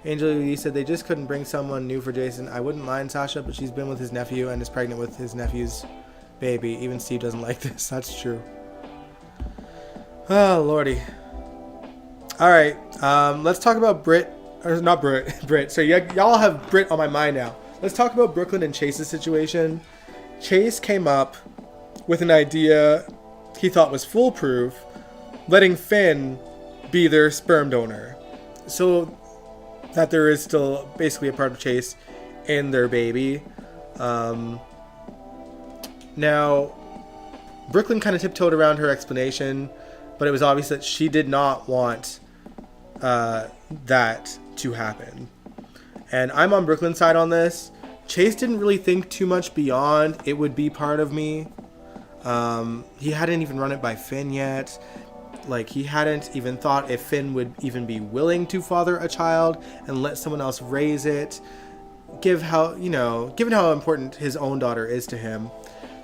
Angel, you said they just couldn't bring someone new for Jason. I wouldn't mind Sasha, but she's been with his nephew and is pregnant with his nephew's baby. Even Steve doesn't like this. That's true. Oh, lordy. All right. Let's talk about Britt. Or not Britt. Britt. So y'all have Britt on my mind now. Let's talk about Brooklyn and Chase's situation. Chase came up with an idea he thought was foolproof, letting Finn be their sperm donor, so that there is still basically a part of Chase in their baby. Now, Brooklyn kind of tiptoed around her explanation, but it was obvious that she did not want that to happen. And I'm on Brooklyn's side on this. Chase didn't really think too much beyond it would be part of me. He hadn't even run it by Finn yet. Like, he hadn't even thought if Finn would even be willing to father a child and let someone else raise it, given how important his own daughter is to him.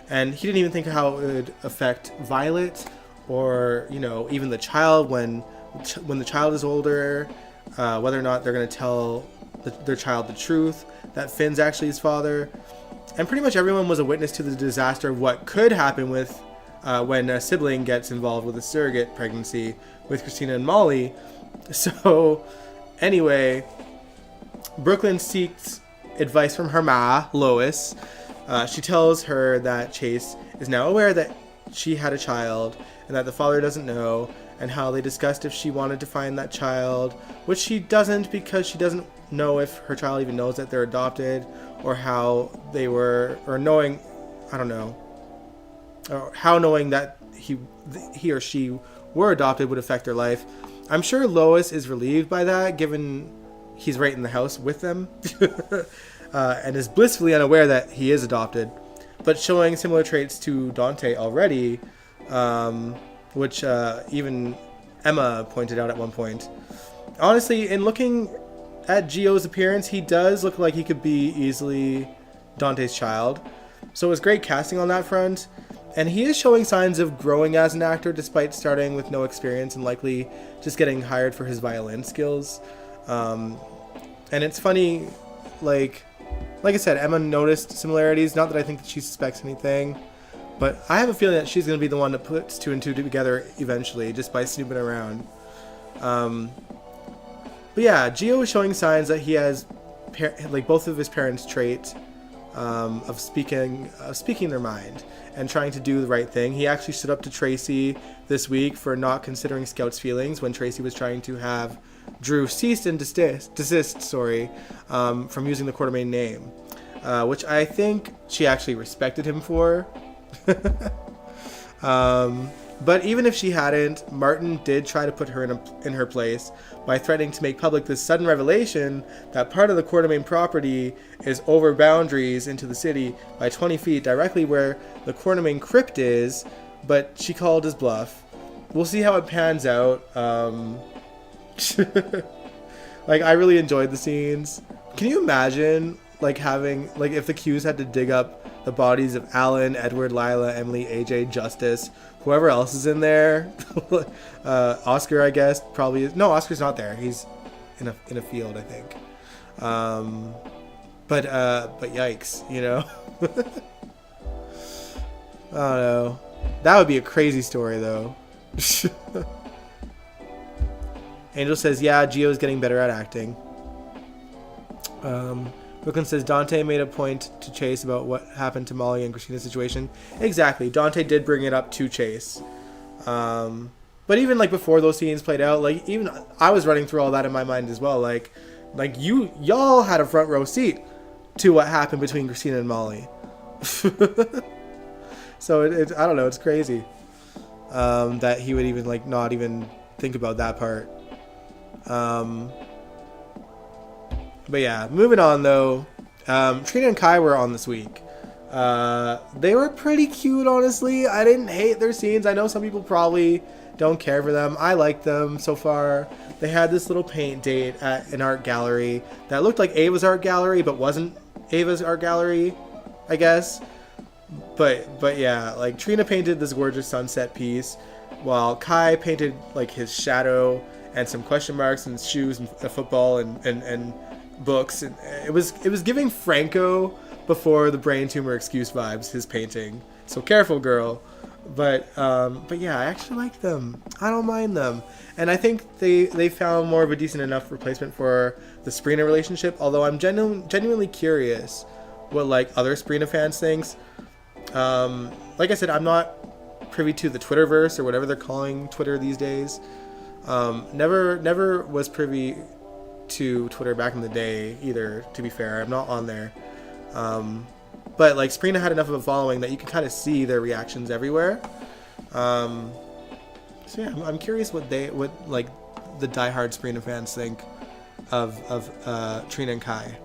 And he didn't even think how it would affect Violet, or, you know, even the child when the child is older, whether or not they're going to tell their child the truth that Finn's actually his father. And pretty much everyone was a witness to the disaster of what could happen with when a sibling gets involved with a surrogate pregnancy with Christina and Molly. So anyway, Brooklyn seeks advice from her ma, Lois. She tells her that Chase is now aware that she had a child and that the father doesn't know, and how they discussed if she wanted to find that child, which she doesn't, because she doesn't know if her child even knows that they're adopted, or how they were, or knowing, I don't know, or how knowing that he or she were adopted would affect their life. I'm sure Lois is relieved by that, given he's right in the house with them, and is blissfully unaware that he is adopted, but showing similar traits to Dante already, which even Emma pointed out at one point. Honestly, in looking at Gio's appearance, he does look like he could be easily Dante's child. So it was great casting on that front. And he is showing signs of growing as an actor, despite starting with no experience and likely just getting hired for his violin skills. And it's funny, like I said, Emma noticed similarities. Not that I think that she suspects anything, but I have a feeling that she's going to be the one that puts two and two together eventually, just by snooping around. But yeah, Gio is showing signs that he has both of his parents' traits of speaking their mind and trying to do the right thing. He actually stood up to Tracy this week for not considering Scout's feelings when Tracy was trying to have Drew cease and desist from using the Quartermain name, which I think she actually respected him for. But even if she hadn't, Martin did try to put her in her place by threatening to make public this sudden revelation that part of the Quartermain property is over boundaries into the city by 20 feet, directly where the Quartermain crypt is, but she called his bluff. we'll see how it pans out. Like, I really enjoyed the scenes. Can you imagine, like, having, like, if the Qs had to dig up the bodies of Alan, Edward, Lila, Emily, AJ, Justice, whoever else is in there? Oscar, I guess, probably is. No, Oscar's not there. He's in a field, I think. But yikes, you know? I don't know. That would be a crazy story, though. Angel says, yeah, Gio's getting better at acting. Brooklyn says, Dante made a point to Chase about what happened to Molly and Christina's situation. Exactly. Dante did bring it up to Chase. But even, like, before those scenes played out, like, even I was running through all that in my mind as well. Like y'all had a front row seat to what happened between Christina and Molly. So I don't know, it's crazy that he would even, like, not even think about that part. But yeah, moving on though. Trina and Kai were on this week. They were pretty cute, honestly. I didn't hate their scenes. I know some people probably don't care for them. I like them so far. They had this little paint date at an art gallery that looked like Ava's art gallery, but wasn't Ava's art gallery, I guess. But yeah, like, Trina painted this gorgeous sunset piece, while Kai painted, like, his shadow and some question marks and shoes and a football and books. And it was giving Franco before the brain tumor excuse vibes, his painting. So careful, girl. But yeah, I actually like them. I don't mind them. And I think they found more of a decent enough replacement for the Sabrina relationship, although I'm genuinely curious what, like, other Sabrina fans thinks. Like I said, I'm not privy to the Twitterverse or whatever they're calling Twitter these days. Never was privy to Twitter back in the day either, to be fair. I'm not on there. But, like, Sabrina had enough of a following that you can kind of see their reactions everywhere. So yeah, I'm curious what like the diehard Sabrina fans think of Trina and Kai.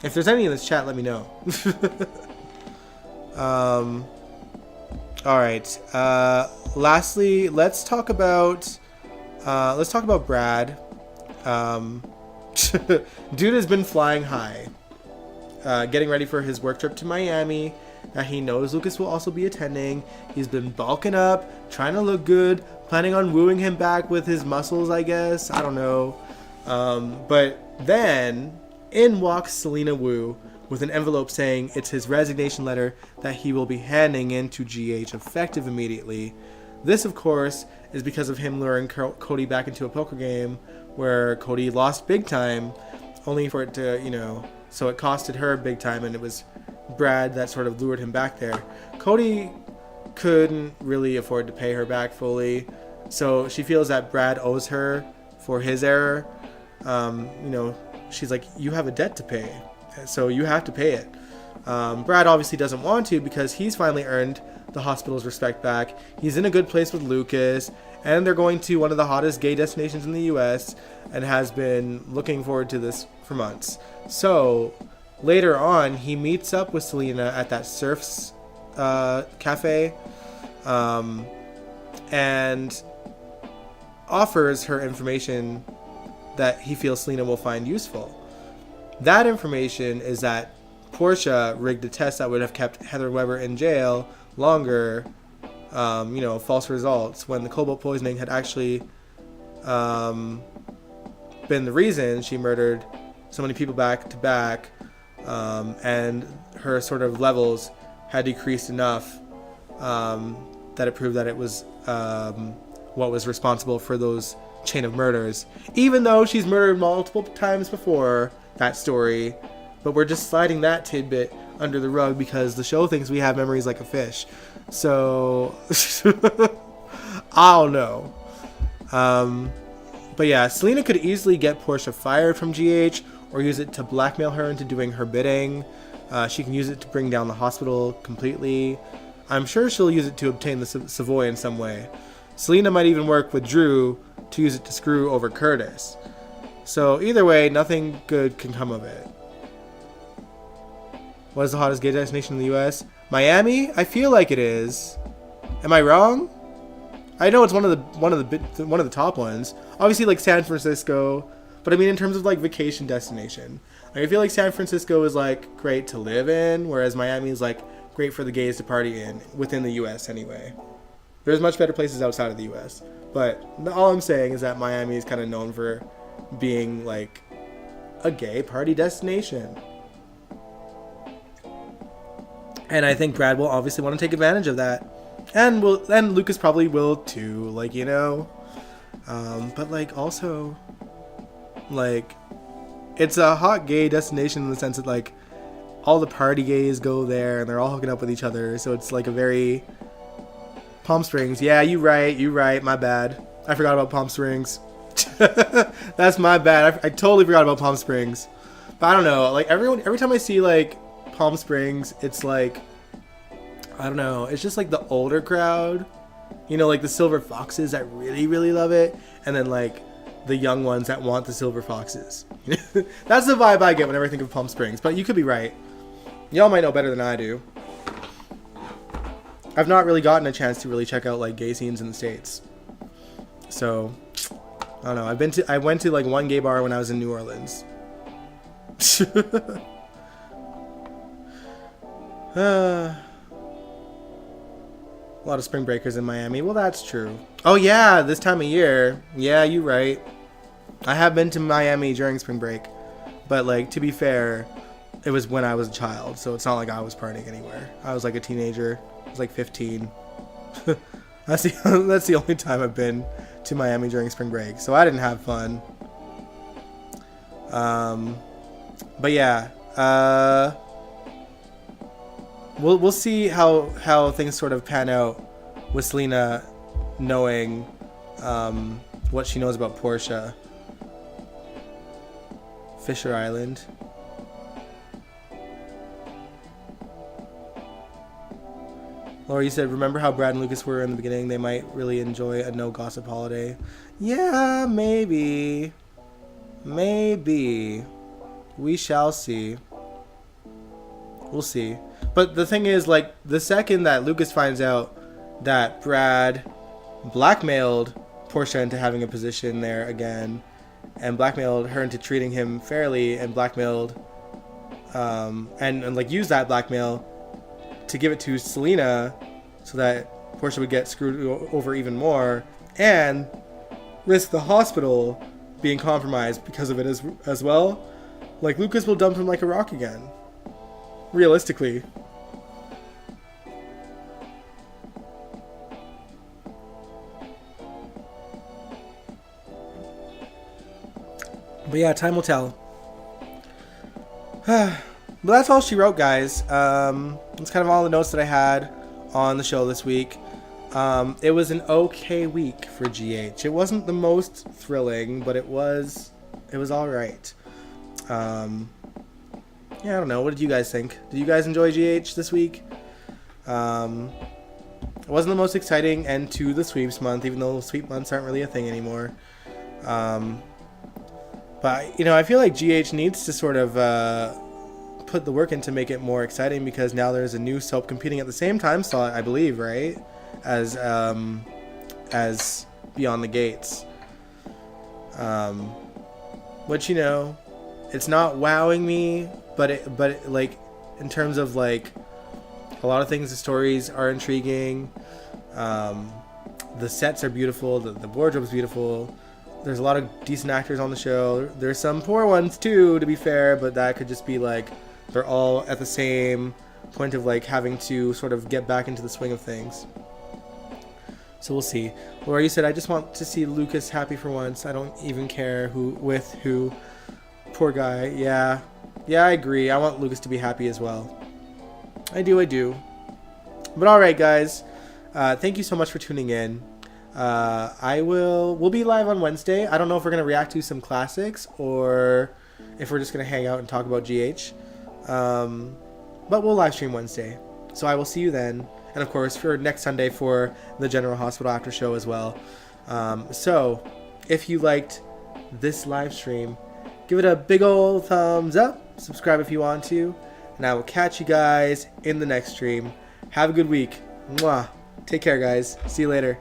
If there's any in this chat, let me know. All right. Lastly, let's talk about Brad. Dude has been flying high, getting ready for his work trip to Miami that he knows Lucas will also be attending. He's been bulking up, trying to look good, planning on wooing him back with his muscles, I guess. I don't know. But then in walks Selena Wu with an envelope saying it's his resignation letter that he will be handing in to GH effective immediately. This, of course, is because of him luring Cody back into a poker game where Cody lost big time, only for it to, so it costed her big time, and it was Brad that sort of lured him back there. Cody couldn't really afford to pay her back fully, so she feels that Brad owes her for his error. She's like, you have a debt to pay, so you have to pay it. Brad obviously doesn't want to because he's finally earned the hospital's respect back. He's in a good place with Lucas, and they're going to one of the hottest gay destinations in the US and has been looking forward to this for months. So later on, he meets up with Selena at that Surf's cafe and offers her information that he feels Selena will find useful. That information is that Portia rigged a test that would have kept Heather Weber in jail longer, false results, when the cobalt poisoning had actually been the reason she murdered so many people back to back, and her sort of levels had decreased enough that it proved that it was what was responsible for those chain of murders, even though she's murdered multiple times before that story. But we're just sliding that tidbit under the rug because the show thinks we have memories like a fish. So I don't know. But yeah, Selena could easily get Portia fired from GH or use it to blackmail her into doing her bidding. She can use it to bring down the hospital completely. I'm sure she'll use it to obtain the Savoy in some way. Selena might even work with Drew to use it to screw over Curtis. So either way, nothing good can come of it. What is the hottest gay destination in the US? Miami? I feel like it is. Am I wrong? I know it's one of the top ones. Obviously, like San Francisco, but I mean in terms of like vacation destination, like, I feel like San Francisco is like great to live in, whereas Miami is like great for the gays to party in within the U.S. anyway. There's much better places outside of the U.S., but all I'm saying is that Miami is kind of known for being like a gay party destination. And I think Brad will obviously want to take advantage of that. And Lucas probably will too, like, you know. But like also, like, it's a hot gay destination in the sense that like all the party gays go there and they're all hooking up with each other. So it's like a very Palm Springs. Yeah, you right. My bad. I forgot about Palm Springs. That's my bad. I totally forgot about Palm Springs. But I don't know. Like every time I see like Palm Springs, it's like, I don't know. It's just like the older crowd, you know, like the silver foxes that really, really love it, and then like the young ones that want the silver foxes. That's the vibe I get whenever I think of Palm Springs. But you could be right. Y'all might know better than I do. I've not really gotten a chance to really check out like gay scenes in the States. So I don't know. I went to like one gay bar when I was in New Orleans. A lot of spring breakers in Miami. Well, that's true. Oh yeah, this time of year. Yeah, you're right. I have been to Miami during spring break, but like, to be fair, it was when I was a child, so it's not like I was partying anywhere. I was like a teenager. I was like 15. That's the only time I've been to Miami during spring break, so I didn't have fun. But yeah, we'll see how things sort of pan out with Selena knowing what she knows about Portia. Fisher Island. Laura, you said, remember how Brad and Lucas were in the beginning? They might really enjoy a no gossip holiday. Yeah, maybe. Maybe. We shall see. We'll see. But the thing is, like, the second that Lucas finds out that Brad blackmailed Portia into having a position there again, and blackmailed her into treating him fairly, and blackmailed, and like used that blackmail to give it to Selena so that Portia would get screwed over even more and risk the hospital being compromised because of it as well. Like, Lucas will dump him like a rock again. Realistically. But yeah, time will tell. But that's all she wrote, guys. That's kind of all the notes that I had on the show this week. It was an okay week for GH. It wasn't the most thrilling, but it was all right. Yeah, I don't know. What did you guys think? Did you guys enjoy GH this week? It wasn't the most exciting end to the sweeps month, even though sweep months aren't really a thing anymore. But, you know, I feel like GH needs to sort of put the work in to make it more exciting, because now there's a new soap competing at the same time slot, I believe, right? As Beyond the Gates. Which, you know, it's not wowing me, but it, like, in terms of like a lot of things, the stories are intriguing. The sets are beautiful. The wardrobe's beautiful. There's a lot of decent actors on the show. There's some poor ones too, to be fair, but that could just be like they're all at the same point of like having to sort of get back into the swing of things. So we'll see. Laura, you said, I just want to see Lucas happy for once. I don't even care with who. Poor guy. Yeah, I agree. I want Lucas to be happy as well. I do. But all right, guys. Thank you so much for tuning in. We'll be live on Wednesday. I don't know if we're going to react to some classics or if we're just going to hang out and talk about GH. But we'll live stream Wednesday. So I will see you then. And of course, for next Sunday for the General Hospital After Show as well. So if you liked this live stream, give it a big old thumbs up. Subscribe if you want to. And I will catch you guys in the next stream. Have a good week. Mwah. Take care, guys. See you later.